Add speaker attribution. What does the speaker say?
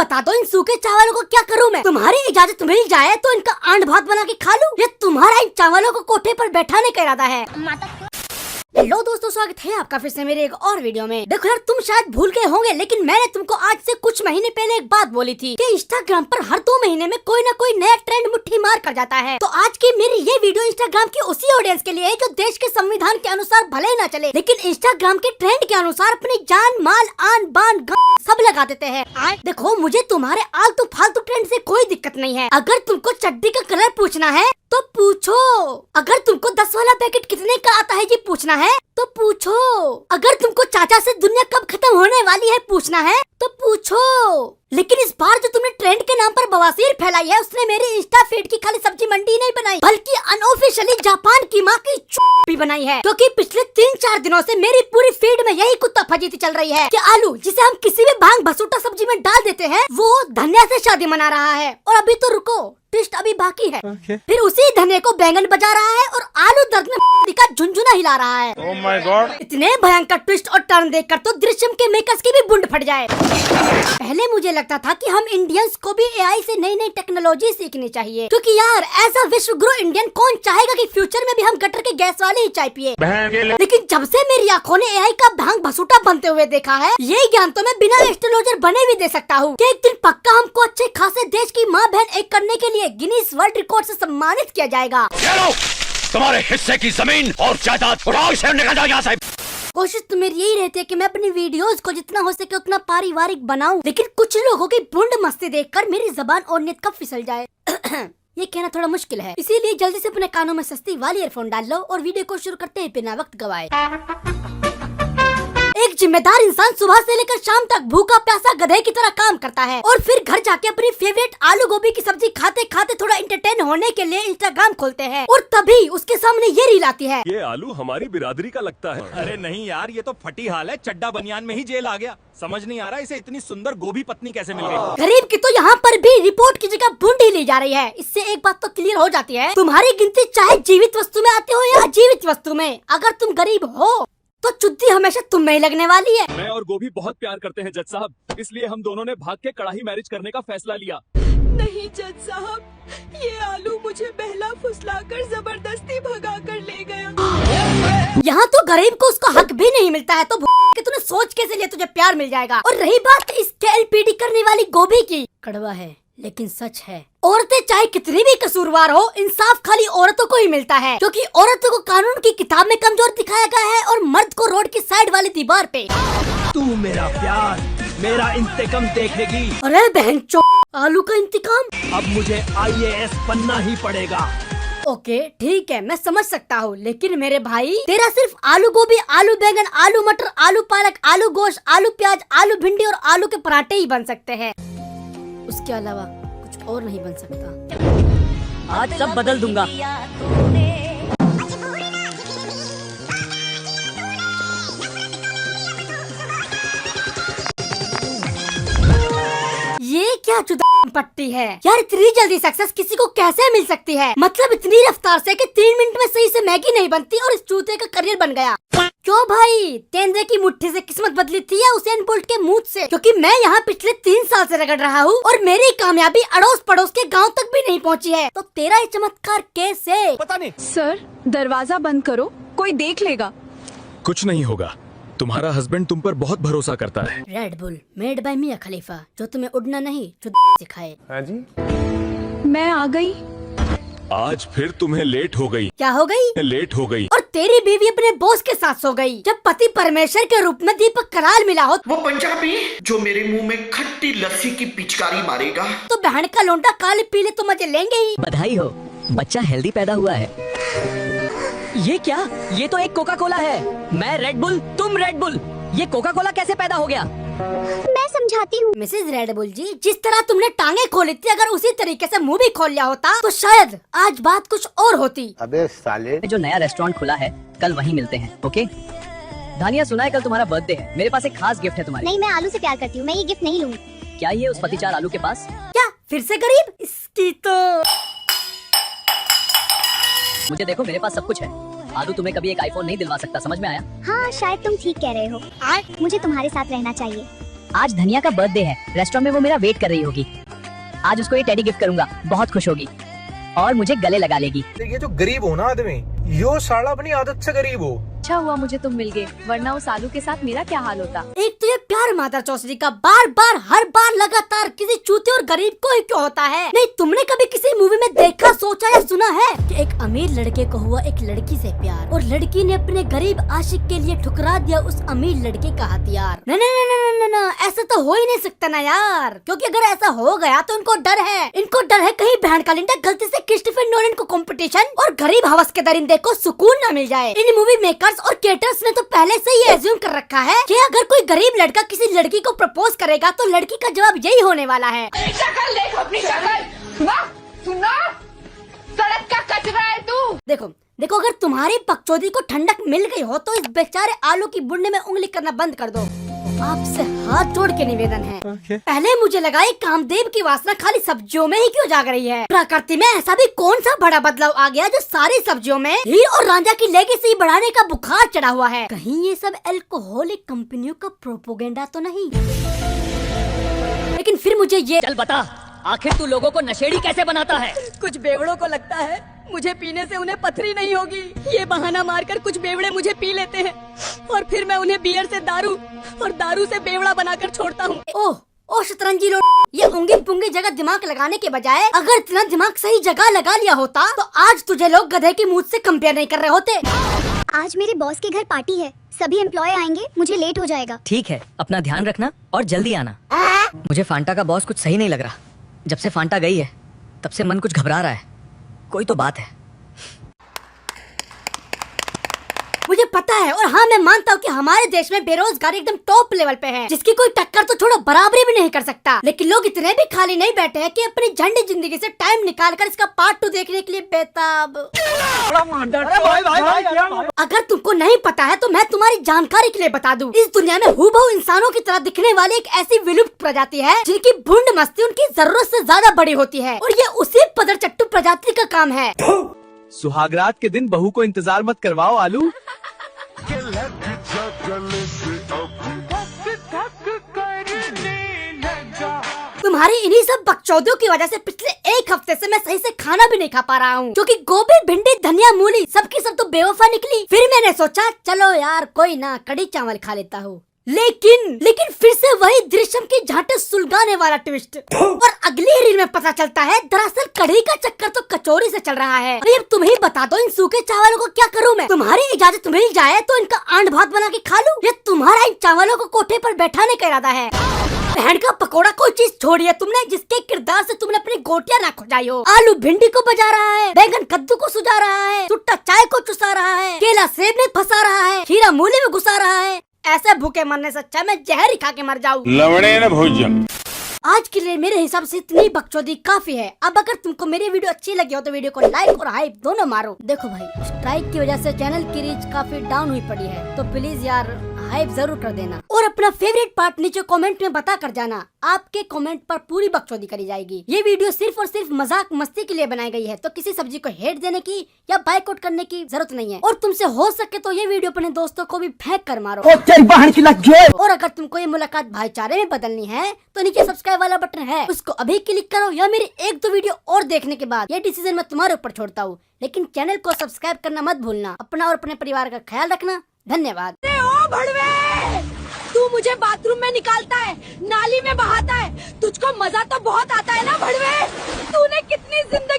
Speaker 1: बता दो इन सूखे चावलों को क्या करूँ मैं? तुम्हारी इजाजत मिल जाए तो इनका आंड भात बना के खा लूं, या तुम्हारा इन चावलों को कोठे पर बैठाने का इरादा है? हेलो दोस्तों, स्वागत है आपका फिर से मेरे एक और वीडियो में। देखो यार, तुम शायद भूल गए होंगे, लेकिन मैंने तुमको आज से कुछ महीने पहले एक बात बोली थी कि इंस्टाग्राम पर हर 2 महीने में कोई ना कोई नया ट्रेंड मुट्ठी मार कर जाता है। तो आज की मेरी ये वीडियो इंस्टाग्राम की उसी ऑडियंस के लिए है जो देश के संविधान के अनुसार भले ही न चले, लेकिन इंस्टाग्राम के ट्रेंड के अनुसार अपनी जान माल आन बान सब लगा देते हैं। देखो, मुझे तुम्हारे आलतू फालतू ट्रेंड से कोई दिक्कत नहीं है। अगर तुमको चड्डी का कलर पूछना है तो पूछो, अगर तुमको 10 वाला पैकेट कितने का आता है ये पूछना है तो पूछो, अगर तुमको चाचा से दुनिया कब खत्म होने वाली है पूछना है तो पूछो। लेकिन इस बार जो तुमने ट्रेंड के नाम पर बवासीर फैलाई है, उसने मेरी इंस्टा फीड की खाली सब्जी मंडी नहीं बनाई, बल्कि अनऑफिशियली जापान की माँ की भी बनाई है। क्योंकि पिछले 3-4 दिनों से मेरी पूरी फीड में यही कुत्ता फजीती चल रही है कि आलू, जिसे हम किसी भी भांग भसूटा सब्जी में डाल देते हैं, वो धनिया से शादी मना रहा है। और अभी तो रुको, ट्विस्ट अभी बाकी है। फिर उसी धनिया को बैंगन बजा रहा है और आलू दर्द में का झुनझुना हिला रहा है।
Speaker 2: Oh my God!
Speaker 1: इतने भयंकर ट्विस्ट और टर्न देखकर तो दृश्यम के मेकर्स की भी बुंड फट जाए। पहले मुझे लगता था कि हम इंडियंस को भी एआई से नई नई टेक्नोलॉजी सीखनी चाहिए, क्योंकि यार ऐसा विश्व गुरु इंडियन कौन चाहेगा कि फ्यूचर में भी हम गटर के गैस वाली ही चाय पिए। लेकिन जब से मेरी आंखों ने एआई का भांग भसूटा बनते हुए देखा है, ये ज्ञान तो मैं बिना एस्ट्रोलॉजर बने भी दे सकता हूँ कि एक दिन पक्का हमको अच्छे खासे देश की माँ बहन एक करने के लिए गिनीज वर्ल्ड रिकॉर्ड से सम्मानित किया जाएगा।
Speaker 3: तुम्हारे हिस्से की जमीन और जायदाद उठाओ, इसे निकल जाओ यहाँ से।
Speaker 1: कोशिश तो मेरी यही रहती है कि मैं अपनी वीडियोस को जितना हो सके उतना पारिवारिक बनाऊं, लेकिन कुछ लोगों की बुंड मस्ती देखकर मेरी जबान और नियत कब फिसल जाए ये कहना थोड़ा मुश्किल है। इसीलिए जल्दी से अपने कानों में सस्ती वाली ईयरफोन डाल लो और वीडियो को शुरू करते हैं बिना वक्त गवाए। एक जिम्मेदार इंसान सुबह से लेकर शाम तक भूखा प्यासा गधे की तरह काम करता है और फिर घर जाके अपनी फेवरेट आलू गोभी की सब्जी खाते खाते थोड़ा एंटरटेन होने के लिए इंस्टाग्राम खोलते हैं, और तभी उसके सामने ये रील आती है।
Speaker 4: ये आलू हमारी बिरादरी का लगता है।
Speaker 2: अरे नहीं यार, ये तो फटी हाल है, चड्डा बनियान में ही जेल आ गया। समझ नहीं आ रहा इसे इतनी सुंदर गोभी पत्नी कैसे मिल गई।
Speaker 1: गरीब की तो यहाँ पर भी रिपोर्ट की जगह बूंद ही ली जा रही है। इससे एक बात तो क्लियर हो जाती है, तुम्हारी गिनती चाहे जीवित वस्तु में आती हो या अजीवित वस्तु में, अगर तुम गरीब हो तो चुद्दी हमेशा तुम में ही लगने वाली है।
Speaker 4: मैं और गोभी बहुत प्यार करते हैं जज साहब, इसलिए हम दोनों ने भाग के कड़ाही मैरिज करने का फैसला लिया।
Speaker 5: नहीं जज साहब, ये आलू मुझे बहला फुसलाकर जबरदस्ती भगा कर ले गया।
Speaker 1: यहाँ तो गरीब को उसका हक भी नहीं मिलता है, तो कि तूने सोच कैसे लिया तुझे प्यार मिल जाएगा। और रही बात इस एलपीडी करने वाली गोभी की, कड़वा है लेकिन सच है, औरतें चाहे कितनी भी कसूरवार हो, इंसाफ खाली औरतों को ही मिलता है, क्योंकि औरतों को कानून की किताब में कमजोर दिखाया गया है और मर्द को रोड की साइड वाली दीवार पे।
Speaker 2: तू मेरा प्यार, मेरा इंतकाम देखेगी।
Speaker 1: अरे बहनचोद, आलू का इंतकाम?
Speaker 2: अब मुझे IAS बनना ही पड़ेगा।
Speaker 1: ओके ठीक है, मैं समझ सकता हूँ, लेकिन मेरे भाई तेरा सिर्फ आलू गोभी, आलू बैंगन, आलू मटर, आलू पालक, आलू गोश्त, आलू प्याज, आलू भिंडी और आलू के पराठे ही बन सकते हैं। उसके अलावा कुछ और नहीं बन सकता।
Speaker 6: आज सब बदल दूंगा।
Speaker 1: ये क्या चुदा पट्टी है यार, इतनी जल्दी सक्सेस किसी को कैसे मिल सकती है? मतलब इतनी रफ्तार से कि 3 मिनट में सही से मैगी नहीं बनती और इस चूते का करियर बन गया। क्यों भाई, तेंदुए की मुट्ठी से किस्मत बदली थी या उसेन बोल्ट के मुंह से? क्योंकि मैं यहाँ पिछले 3 साल से रगड़ रहा हूँ और मेरी कामयाबी अड़ोस पड़ोस के गांव तक भी नहीं पहुँची है, तो तेरा ये चमत्कार कैसे?
Speaker 2: पता नहीं।
Speaker 5: सर, दरवाजा बंद करो, कोई देख लेगा।
Speaker 4: कुछ नहीं होगा, तुम्हारा हस्बैंड तुम पर बहुत भरोसा करता है।
Speaker 1: रेड बुल मेड बाय मिया खलीफा, जो तुम्हें उड़ना नहीं जो सिखाए।
Speaker 2: हाँ जी।
Speaker 5: मैं आ गई।
Speaker 4: आज फिर तुम्हें लेट हो गई।
Speaker 1: क्या हो गई?
Speaker 4: लेट हो गई।
Speaker 1: और तेरी बीवी अपने बॉस के साथ सो गई। जब पति परमेश्वर के रूप में दीपक कराल मिला हो,
Speaker 7: वो पंजाबी जो मेरे मुंह में खट्टी लस्सी की पिचकारी मारेगा,
Speaker 1: तो बहन का लोंडा काले पीले तो मजे लेंगे ही।
Speaker 6: बधाई हो, बच्चा हेल्दी पैदा हुआ है। ये क्या? ये तो एक कोका कोला है। मैं रेड बुल, तुम रेड बुल, ये कोका कोला कैसे पैदा हो गया?
Speaker 1: मैं समझाती हूँ। मिसेज रेड बुल जी, जिस तरह तुमने टांगे खोली थी, अगर उसी तरीके से मुंह भी खोल लिया होता तो शायद आज बात कुछ और होती।
Speaker 7: अबे साले,
Speaker 6: जो नया रेस्टोरेंट खुला है, कल वहीं मिलते हैं, ओके? धानिया, सुना है कल तुम्हारा बर्थडे है, मेरे पास एक खास गिफ्ट है तुम्हारे।
Speaker 8: नहीं, मैं आलू से प्यार करती हूँ, मैं ये गिफ्ट नहीं लूंगी।
Speaker 6: क्या ये उस पतिचार आलू के पास?
Speaker 1: क्या फिर से गरीब? इसकी तो
Speaker 6: मुझे देखो, मेरे पास सब कुछ है। आलू तुम्हें कभी एक आईफोन नहीं दिलवा सकता, समझ में आया?
Speaker 8: हाँ, शायद तुम ठीक कह रहे हो। मुझे तुम्हारे साथ रहना चाहिए।
Speaker 6: आज धनिया का बर्थडे है, रेस्टोरेंट में वो मेरा वेट कर रही होगी। आज उसको ये टेडी गिफ्ट करूंगा, बहुत खुश होगी और मुझे गले लगा लेगी।
Speaker 9: ये जो गरीब हो ना आदमी, यो साला अपनी आदत से गरीब हो।
Speaker 5: अच्छा हुआ मुझे तुम मिल गए, वरना उस आलू के साथ मेरा क्या हाल होता।
Speaker 1: एक तो ये प्यार माता चौधरी का बार बार हर बार लगातार किसी चूते और गरीब को ही क्यों होता है। नहीं, तुमने कभी किसी मूवी में देखा, सोचा या सुना है कि एक अमीर लड़के को हुआ एक लड़की से प्यार और लड़की ने अपने गरीब आशिक के लिए ठुकरा दिया उस अमीर लड़के का हथियार। न, ऐसा तो हो ही नहीं सकता ना यार, क्योंकि अगर ऐसा हो गया तो इनको डर है कहीं बहन का लिंडा गलती से क्रिस्टोफर नोलन को कंपटीशन और गरीब हवस के दरिंदे को सुकून न मिल जाए। इन मूवी मेकर्स और क्रिएटर्स ने तो पहले से ही एज्यूम कर रखा है कि अगर कोई गरीब लड़का किसी लड़की को प्रपोज करेगा तो लड़की का जवाब यही होने वाला है,
Speaker 5: शक्ल देख अपनी शक्ल, वाह सुना सड़क का कचरा है तू।
Speaker 1: देखो अगर तुम्हारी पगचौदी को ठंडक मिल गई हो तो इस बेचारे आलू की बुनने में उंगली करना बंद कर दो। आपसे हाथ जोड़ के निवेदन है। पहले मुझे लगा ये कामदेव की वासना खाली सब्जियों में ही क्यों जाग रही है। प्रकृति में ऐसा भी कौन सा बड़ा बदलाव आ गया जो सारी सब्जियों में हीर और रांझा की लेगेसी बढ़ाने का बुखार चढ़ा हुआ है। कहीं ये सब अल्कोहलिक कंपनियों का प्रोपोगेंडा तो नहीं। लेकिन फिर मुझे ये
Speaker 6: चल बता, आखिर तू लोगों को नशेड़ी कैसे बनाता है?
Speaker 5: कुछ बेवड़ों को लगता है मुझे पीने से उन्हें पथरी नहीं होगी। ये बहाना मारकर कुछ बेवड़े मुझे पी लेते हैं और फिर मैं उन्हें बियर से दारू और दारू से बेवड़ा बनाकर छोड़ता हूँ।
Speaker 1: ओह शतरंजी लोग, ये उंगी पुंगी जगह दिमाग लगाने के बजाय अगर इतना दिमाग सही जगह लगा लिया होता तो आज तुझे लोग गधे की मूंछ से कंपेयर नहीं कर रहे होते।
Speaker 8: आज मेरे बॉस के घर पार्टी है, सभी एम्प्लॉय आएंगे, मुझे लेट हो जाएगा।
Speaker 6: ठीक है, अपना ध्यान रखना और जल्दी आना। मुझे फांटा का बॉस कुछ सही नहीं लग रहा। जब से फांटा गई है तब से मन कुछ घबरा रहा है। कोई तो बात है।
Speaker 1: मुझे पता है और हाँ मैं मानता हूँ कि हमारे देश में बेरोजगारी एकदम टॉप लेवल पे है, जिसकी कोई टक्कर तो छोड़ो बराबरी भी नहीं कर सकता। लेकिन लोग इतने भी खाली नहीं बैठे हैं कि अपनी झंडी जिंदगी से टाइम निकालकर इसका पार्ट 2 देखने के लिए बेताब। अगर तुमको नहीं पता है तो मैं तुम्हारी जानकारी के लिए बता दूं, इस दुनिया में हूबहू इंसानों की तरह दिखने वाली एक ऐसी विलुप्त प्रजाति है जिनकी भुंड मस्ती उनकी जरूरत से ज्यादा बड़ी होती है और ये उसी पदर चट्टू प्रजाति का काम है।
Speaker 4: सुहागरात के दिन बहू को इंतजार मत करवाओ आलू।
Speaker 1: तुम्हारी इन्हीं सब बकचोदियों की वजह से पिछले एक हफ्ते से मैं सही से खाना भी नहीं खा पा रहा हूँ, क्योंकि गोभी भिंडी धनिया मूली सबकी सब तो बेवफा निकली। फिर मैंने सोचा चलो यार कोई ना, कड़ी चावल खा लेता हूँ। लेकिन फिर से वही दृश्यम की झांटे सुलगाने वाला ट्विस्ट और अगली रील में पता चलता है दरअसल कढ़ी का चक्कर तो कचौरी से चल रहा है। अरे अब तुम ही बता दो, इन सूखे चावलों को क्या करूं मैं? तुम्हारी इजाजत मिल जाए तो इनका आंड भात बना के खा लूं या तुम्हारा इन चावलों को कोठे पर बैठाने का इरादा है? बहन का पकोड़ा कोई चीज छोड़ी है तुमने जिसके किरदार से तुमने अपनी गोटियां ना खुजाई हो। आलू भिंडी को बजा रहा है, बैंगन कद्दू को सुझा रहा है, सुट्टा चाय को चुसा रहा है, केला सेब में फंसा रहा है, खीरा मूली में घुसा रहा है। ऐसे भूखे मरने से अच्छा मैं जहर ही खा के मर जाऊं।
Speaker 3: लवणेन भोजन।
Speaker 1: आज के लिए मेरे हिसाब से इतनी बकचोदी काफी है। अब अगर तुमको मेरी वीडियो अच्छी लगी हो तो वीडियो को लाइक और हाइप दोनों मारो। देखो भाई, स्ट्राइक की वजह से चैनल की रीच काफी डाउन हुई पड़ी है, तो प्लीज यार हाइप जरूर कर देना और अपना फेवरेट पार्ट नीचे कमेंट में बता कर जाना। आपके कमेंट पर पूरी बकचोदी करी जाएगी। ये वीडियो सिर्फ और सिर्फ मजाक मस्ती के लिए बनाई गई है, तो किसी सब्जी को हेट देने की या बाइकआउट करने की जरूरत नहीं है। और तुमसे हो सके तो ये वीडियो अपने दोस्तों को भी फेंक कर मारो। और अगर तुमको ये मुलाकात भाईचारे में बदलनी है तो नीचे सब्सक्राइब वाला बटन है, उसको अभी क्लिक करो या मेरी 1-2 वीडियो और देखने के बाद ये डिसीजन मैं तुम्हारे ऊपर छोड़ता हूँ। लेकिन चैनल को सब्सक्राइब करना मत भूलना। अपना और अपने परिवार का ख्याल रखना। धन्यवाद।
Speaker 5: ओ भड़वे, तू मुझे बाथरूम में निकालता है, नाली में बहाता है, तुझको मजा तो बहुत आता है ना भड़वे। तूने कितनी जिंदगी